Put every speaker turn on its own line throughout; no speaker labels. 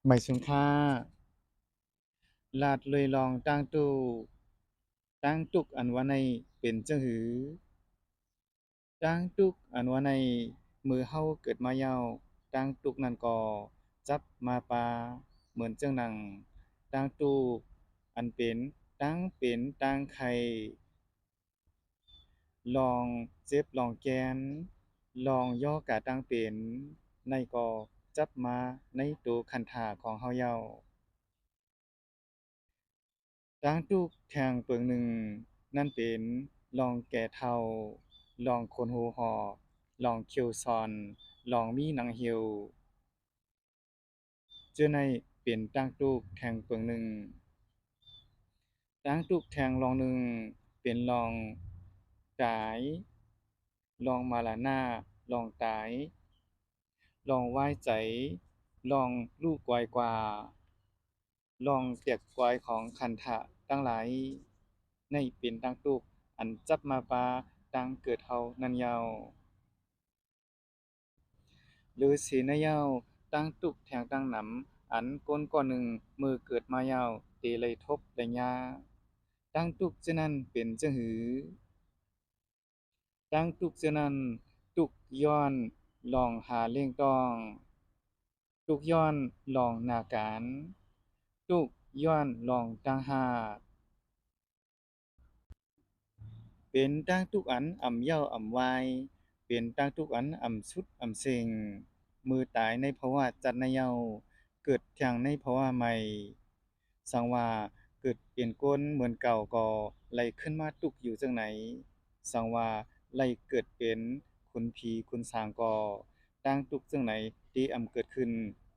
ไม่สุงค่าลาดเลยลองตั้งตู้ตั้งตุกอันว่าในเป็นจังหือตั้งตุกอันว่าในมือเฮาเกิดมาเยาวตั้งตุกนั่นก็จับมาปาเหมือนจังหนังตั้งตุกอันเป็นตั้งไข่ลองเจ็บลองแกนลองย่อกะตั้งเป็นในก็จับมาในตัวคันถาของเฮาเยา จางตุกแข่งเปิงหนึ่งนั่นเป็นลองแก่เท่าลองคนหูหอกลองเคียวซอนลองมีหนังเหี่ยวเจือในเป็นจางตุกแข่งเปิงหนึ่งจางตุกแข่งลองหนึ่งเป็นลองกายลองมาลานาลองตายลองไหว้ใจลองลูกกวายกว่าลองเตียกกวายของคันทะตั้งหลายในเป็นตั้งตุกอันจับมาปาตังเกิดเฮานันยาวหรือสีนยาวตั้งตุกแทงตั้งหนำอันก้นก่อนหนึ่งมือเกิดมายาวเตเลยทบได้ยาตั้งตุกเจนั้นเป็นจังหือตั้งตุกเจนั้นตุกย้อนลองหาเลี่ยงต้องตุกย้อนลองหน้าการตุกย้อนลองตั้งหาก เป็นตั้งทุกอันอ่ำเย้าอ่ำวายเป็นตั้งทุกอันอ่ำสุดอ่ำเซ็งมือตายในภาวะจัดในเย้าเกิดทางในภาวะใหม่สังว่าเกิดเปลี่ยนก้นเหมือนเก่าก็ไหลขึ้นมาตุกอยู่จังไหนสังว่าไหลเกิดเป็นคุณผีคุณสางก็ตั้งตุกจังไหนที่อ่ำเกิดขึ้น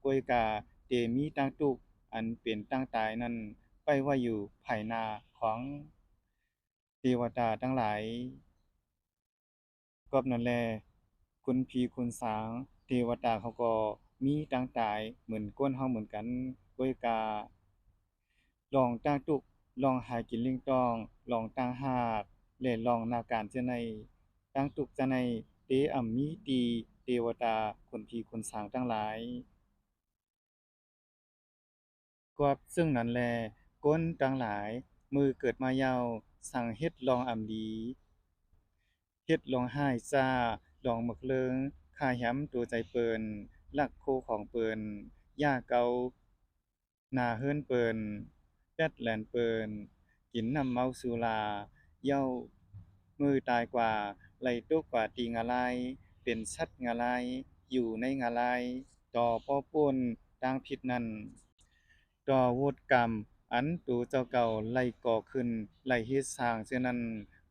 กวยกาเตมีตั้งตุกอันเป็นตั้งตายนั้นไปว่าอยู่ภายหน้าของเทวดาทั้งหลาย ก็นั่นแลคุณพี่คุณสางเทวดาเขาก็มีต่างตายเหมือนก้นเฮาเหมือนกันด้วยกาลองตั้งตุกลองหากินลิงตองลองตั้งหากและลองนาการเสียในตั้งตุกจะในเตอัมมีตีเทวดาคนพี่คนสางทั้งหลายก็ซึ่งนั้นแลก้นทั้งหลายมือเกิดมายาวสั่งเฮ็ดลองอำดี เฮ็ดร้องไห้จ้าร้องหมึกเลิงค่าแหมตัวใจเปิ้นรักคู่ของเปิ้นย่าเก่าหน้าเรือนเปิ้นแป๊ดแล่นเปิ้นกินน้ำเมาสุราเหย้ามือตายกว่าไหลตกกว่าตีงาลายเป็นสัตว์งาลายอยู่ในงาลายต่อพ้อป่นต่างผิดนั้นต่อโวดกรรมอันตัวเจ้าเก่าไล่ก่อขึ้นไล่เฮ็ดสร้างเสียนั้น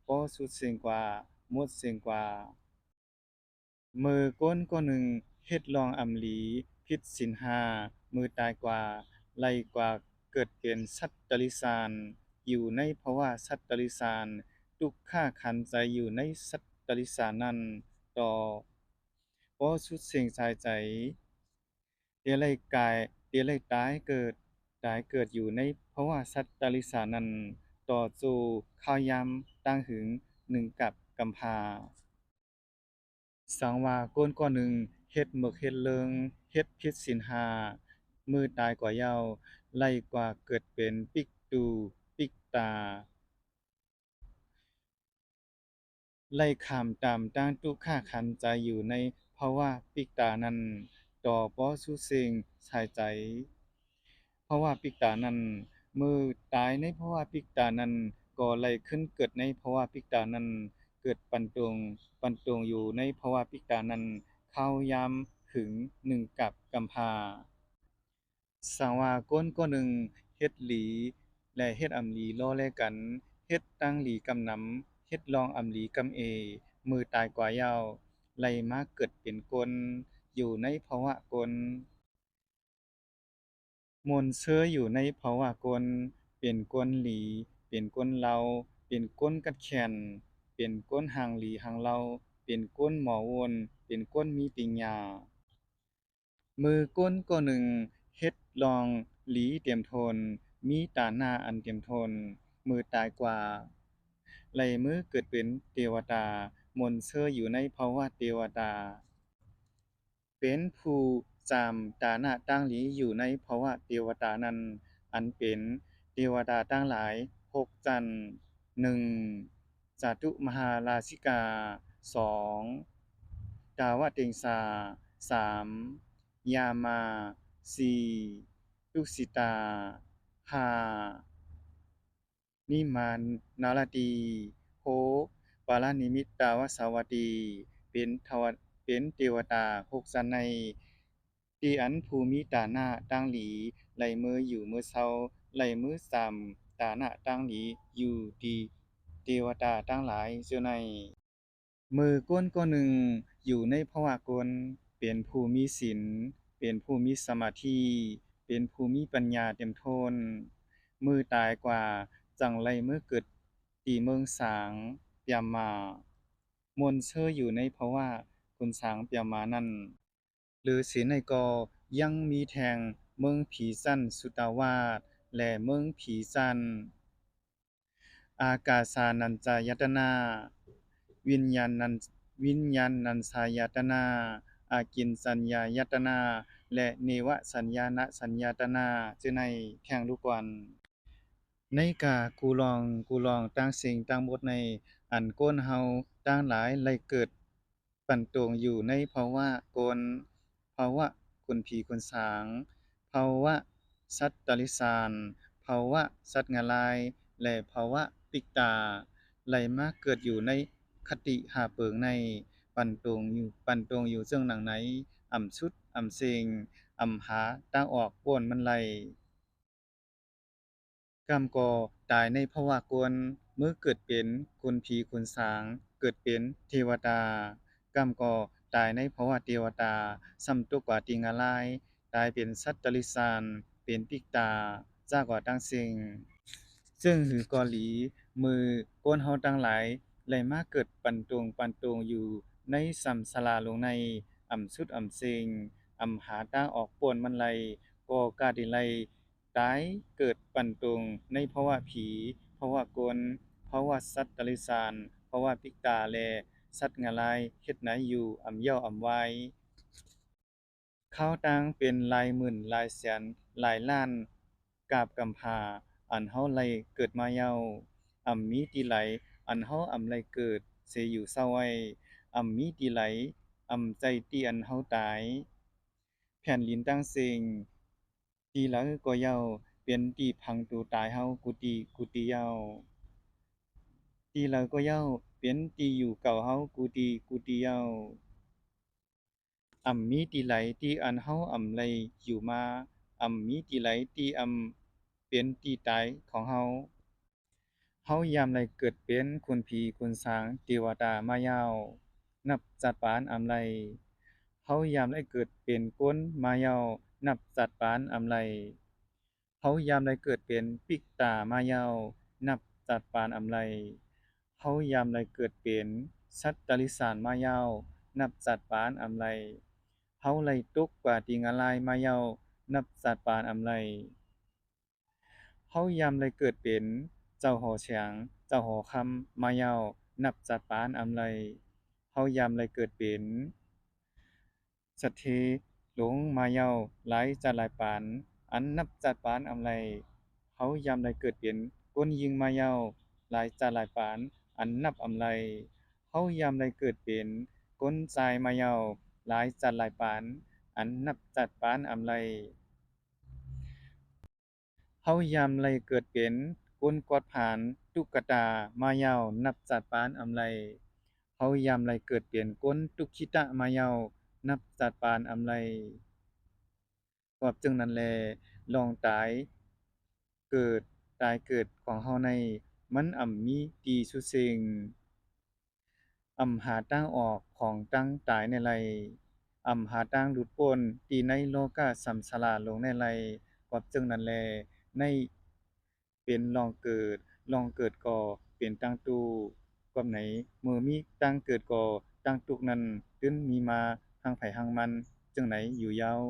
บ่สุดสิ่งกว่าหมดสิ่งกว่า มือก้นก็หนึ่งเฮ็ดลองอำหลีผิดศีลห้ามือตายกว่าไล่กว่าเกิดเป็นสัตว์ตริสานอยู่ในภาวะสัตว์ตริสานทุกข้าขันใจอยู่ในสัตว์ตริสานนั้นต่อบ่สุดสิ่งสายใจเดียไลกายเดียไลตายเกิดอยู่ในภาวะสัตว์ตริสานนั้นต่อสู่ข้าวยามตั้งหึงหนึ่งกับกำพร้า สังว่าโกนก้อนหนึ่งเฮ็ดหมึกเฮ็ดเลิงเฮ็ดผิดศีลห้ามือตายกว่าเหย้าไล่กว่าเกิดเป็นปิกตูปิกตาไล่ข้ามตามตั้งทุกข้าขันใจอยู่ในภาวะปิกตานั้นต่อบ่สุสิ่งสายใจภาวะปิกตานั้นมือตายในภาวะปิกตานั้นก็ไหลขึ้นเกิดในภาวะปิกตานั้นเกิดปันตรงอยู่ในภาวะปิกตานั้นเข้ายามถึงหนึ่งกับกำพร้า สังว่าก้นก็หนึ่งเฮ็ดหลีและเฮ็ดอำหลีล้อแลกันเฮ็ดตั้งหลีกำนำเฮ็ดลองอำหลีกำเอมือตายกว่ายาวไล่มาเกิดเป็นกลอยู่ในภาวะกลมนต์เชยอยู่ในภาวะกลเป็นกลหลีเป็นกลเลาเป็นกลกัดแขนเป็นกลหางหลีหางเลาเป็นกลหมอวนเป็นกลมีปิงยา มือก้นก็หนึ่งเฮ็ดลองหลีเตรียมทนมีตาหน้าอันเตรียมทนมือตายกว่าไหลมือเกิดเป็นเทวดามนต์เชยอยู่ในภาวะเทวดาเป็นผู้ จามตาหน้าตั้งหลีอยู่ในภาวะเทวดานั้นอันเป็นเทวดาตั้งหลาย6จันทร์1จาตุมหาราชิกา2ดาวเต็งสา3ยามา4ตุสิตา5นิมานนารดี6ปารานิมิตตาวสาวดีเป็นทวเป็นเทวดา6ชั้นในที่อันภูมิตาหน้าตั้งหลีไหลมืออยู่มือเซาไหลมือสามตาหน้าตั้งหลีอยู่ดีเทวดาตั้งหลายเจ้าใน มือก้นก็หนึ่งอยู่ในภวากลเป็นผู้มีศีลเป็นผู้มีสมาธิเป็นผู้มีปัญญาเต็มทนมือตายกว่าจังไรมือเกิดตีเมืองสางเปียมมามนเชออยู่ในภาวะคุณสางเปียมมานั่นหรือศีลในกอยังมีแทงเมืองผีสั้นสุตาวาสและเมืองผีสั้น อากาสานัญจายตนะวิญญาณัญวิญญาณัญชายตนะอากินสัญญายตนะและเนวสัญญานะสัญญาตนะจึในแท่งลูกกวนในกากูลองต่างสิ่งต่างบทในอันก้นเฮาต่างหลายไล่เกิดปั่นตวงอยู่ในภาวะกลภาวะคนผีคนสางภาวะสัตตริสานภาวะสัตว์งาลายและภาวะปิกตาไหลมาเกิดอยู่ในคติหาเปิงในปั่นตรงอยู่ซึ่งหนังไหนอ่ำชุดอ่ำเซิงอ่ำหาตั้งออกป่วนมันไหล กรรมก่อตายในภวากลเมื่อเกิดเป็นคนผีคนสางเกิดเป็นเทวดากรรมก่อตายในภวะเทวดาซ้ำตุกว่าติงอะไรายตายเป็นสัตว์ตริสานเป็นปิกตาจากกว่าตั้งสิ่งซึ่งหือกอหลีมือก้นเฮาตั้งหลายไหลมาเกิดปันตรงอยู่ในสัมสลาลงในอ่ำสุดอ่ำเซิงอ่ำหาตั้งออกป่วนมันไหลก่อกาดิไหล ตายเกิดปั่นตรงในภาวะผีภาวะกลภาวะสัตว์ตริสานภาวะปิกตาและสัตว์งาลายเฮ็ดไหนอยู่อ่ำเย้าอ่ำวายเขาต่างเป็นหลายหมื่นหลายแสนหลายล้านกาบกำพร้าอันเฮาไล่เกิดมาเย้าอ่ำมีที่ไหลอันเฮาอ่ำไล่เกิดสิอยู่เซาไว้อ่ำมีที่ไหลอ่ำใจที่อันเฮาตายแผ่นดินตั้งสิ่ง ทีหลังก็เย้าเป็นที่พังตูตายเฮากุฏิเย้าทีหลังก็เย้าเป็นที่อยู่เก่าเฮากุฏิเย้าอ่ำมีที่ไหลที่อันเฮาอ่ำไหลอยู่มาอ่ำมีที่ไหลที่อ่ำเป็นที่ตายของเฮาเฮายามใดเกิดเป็นคนผีคนสางเทวดามายาวนับจัดปานอำไลเฮายามใดเกิดเป็นคนมายาวนับจัดปานอำไล เฮายามใดเกิดเป็นปิกตามายาวนับจัดปานอำไลเฮายามใดเกิดเป็นสัตตริสานมายาวนับจัดปานอำไลเฮาไลตกกว่าติงาลายมายาวนับจัดปานอำไลเฮายามใดเกิดเป็นเจ้าหอเฉียงเจ้าหอคำมายาวนับจัดปานอำไลเฮายามใดเกิดเป็นสัทเทหลงมายาวหลายจัดหลายปานอันนับจัดปานอำไล เขายามใดเกิดเป็นก้นยิงมาเยาหลายจาหลายปานอันนับอำไลเขายามใดเกิดเป็นก้นทรายมาเยาหลายจัดหลายปานอันนับจัดปานอำไลเขายามใดเกิดเป็นก้นกอดผานตุกตามายาวนับจัดปานอำไลเขายามใดเกิดเป็นก้นตุกขิตะมาเยานับจัดปานอำไลกอบจึงนั้นแลลองตาย เกิดตายเกิดของเฮาในมันมีดีสุดสิ่งหาทางออกของตั้งตายในไลหาทางหลุดพ้นที่ในโลกาสัมสาราลงในไลกอบจึงนั้นแลในเป็นลองเกิดก่อเป็นตั้งตู้กอบไหนเมื่อมีตั้งเกิดก่อตั้งตุกนั้นจึงมีมาหั้งไผหั้งมันจั่งไหนอยู่ยาว